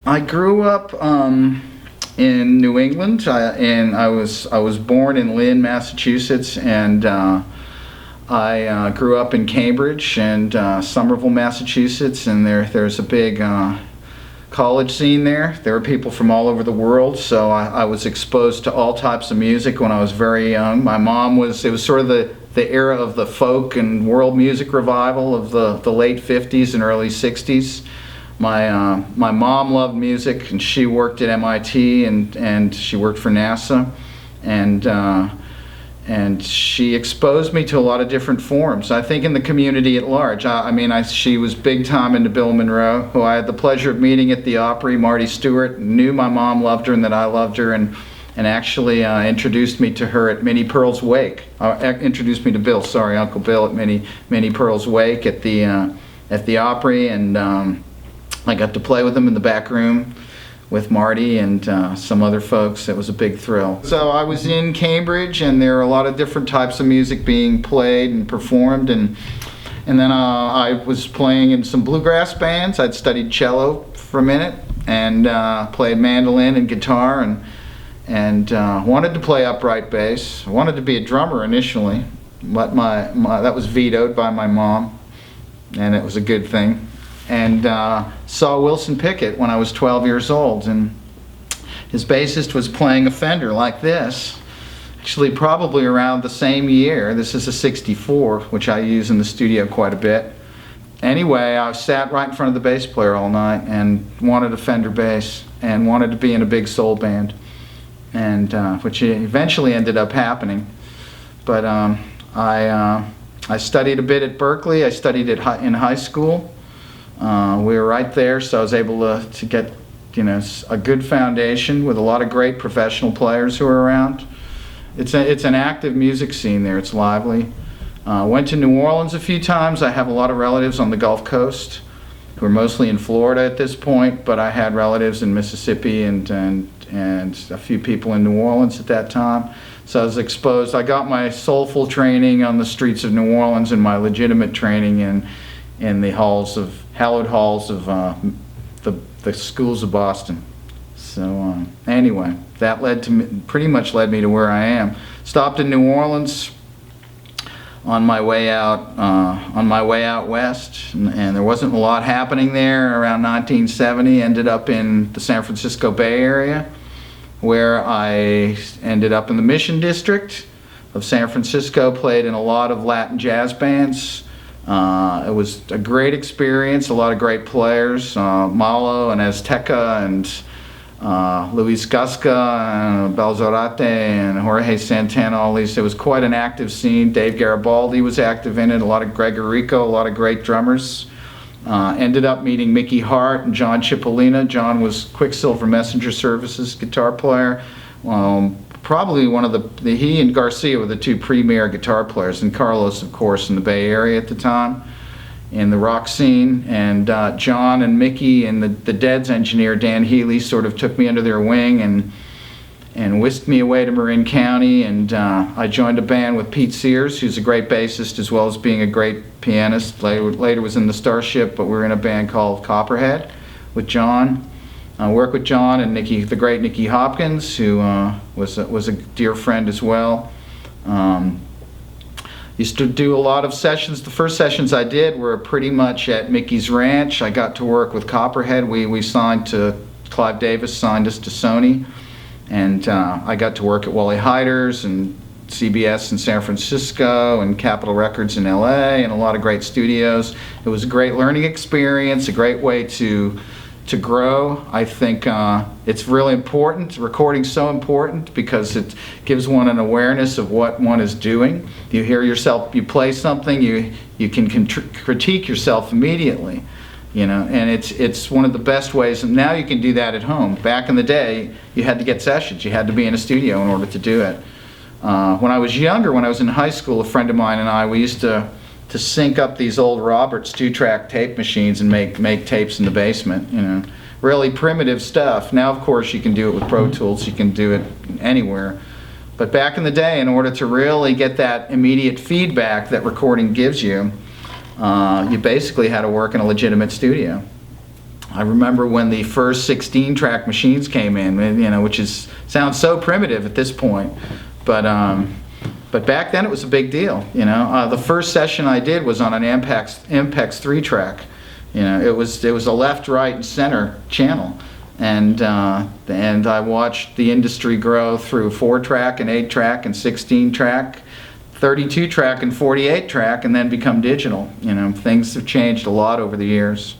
I grew up in New England, and I was born in Lynn, Massachusetts, and I grew up in Cambridge and Somerville, Massachusetts, and there's a big college scene there. There were people from all over the world, so I was exposed to all types of music when I was very young. My mom it was sort of the era of the folk and world music revival of the late 50s and early 60s. My mom loved music, and she worked at MIT and she worked for NASA, and she exposed me to a lot of different forms, I think, in the community at large. She was big time into Bill Monroe, who I had the pleasure of meeting at the Opry. Marty Stewart knew my mom loved her and that I loved her, and actually introduced me to her at Minnie Pearl's wake. Introduced me to Bill, sorry, Uncle Bill, at Minnie Pearl's wake at the Opry, and I got to play with him in the back room with Marty and some other folks. It was a big thrill. So I was in Cambridge, and there are a lot of different types of music being played and performed, and then I was playing in some bluegrass bands. I'd studied cello for a minute and played mandolin and guitar, and wanted to play upright bass. I wanted to be a drummer initially, but that was vetoed by my mom, and it was a good thing. And saw Wilson Pickett when I was 12 years old, and his bassist was playing a Fender like this, actually probably around the same year. This is a 64, which I use in the studio quite a bit. Anyway, I sat right in front of the bass player all night and wanted a Fender bass and wanted to be in a big soul band, and which eventually ended up happening. But I studied a bit at Berklee. I studied in high school. We were right there, so I was able to get, a good foundation with a lot of great professional players who are around. It's an active music scene there. It's lively. Went to New Orleans a few times. I have a lot of relatives on the Gulf Coast who are mostly in Florida at this point, but I had relatives in Mississippi and a few people in New Orleans at that time. So I was exposed. I got my soulful training on the streets of New Orleans and my legitimate training in the hallowed halls of the schools of Boston. So anyway, that pretty much led me to where I am. Stopped in New Orleans on my way out west, and there wasn't a lot happening there around 1970. Ended up in the San Francisco Bay Area, where I ended up in the Mission District of San Francisco. Played in a lot of Latin jazz bands. It was a great experience, a lot of great players, Malo and Azteca and Luis Gasca and Belzorate and Jorge Santana, all these. It was quite an active scene. Dave Garibaldi was active in it, a lot of Greg Rico, a lot of great drummers. Ended up meeting Mickey Hart and John Cipollina. John was Quicksilver Messenger Services guitar player. Probably one of he and Garcia were the two premier guitar players, and Carlos, of course, in the Bay Area at the time, in the rock scene. And John and Mickey and the Dead's engineer, Dan Healy, sort of took me under their wing and whisked me away to Marin County, and I joined a band with Pete Sears, who's a great bassist as well as being a great pianist. Later was in the Starship, but we were in a band called Copperhead with John. I worked with John and the great Nicky Hopkins, who was a dear friend as well. Used to do a lot of sessions. The first sessions I did were pretty much at Mickey's Ranch. I got to work with Copperhead. We signed to, Clive Davis signed us to Sony, and I got to work at Wally Heider's and CBS in San Francisco and Capitol Records in LA, and a lot of great studios. It was a great learning experience, a great way to grow. I think it's really important. Recording's so important because it gives one an awareness of what one is doing. You hear yourself, you play something, you can critique yourself immediately, and it's one of the best ways. And now you can do that at home. Back in the day, you had to get sessions. You had to be in a studio in order to do it. When I was younger, when I was in high school, a friend of mine and I, we used to sync up these old Roberts 2-track tape machines and make tapes in the basement, really primitive stuff. Now, of course, you can do it with Pro Tools, you can do it anywhere. But back in the day, in order to really get that immediate feedback that recording gives you, you basically had to work in a legitimate studio. I remember when the first 16-track machines came in, which sounds so primitive at this point, but back then it was a big deal. The first session I did was on an Ampex 3-track. It was a left, right, and center channel, and I watched the industry grow through 4-track and 8-track and 16-track, 32-track and 48-track, and then become digital. Things have changed a lot over the years.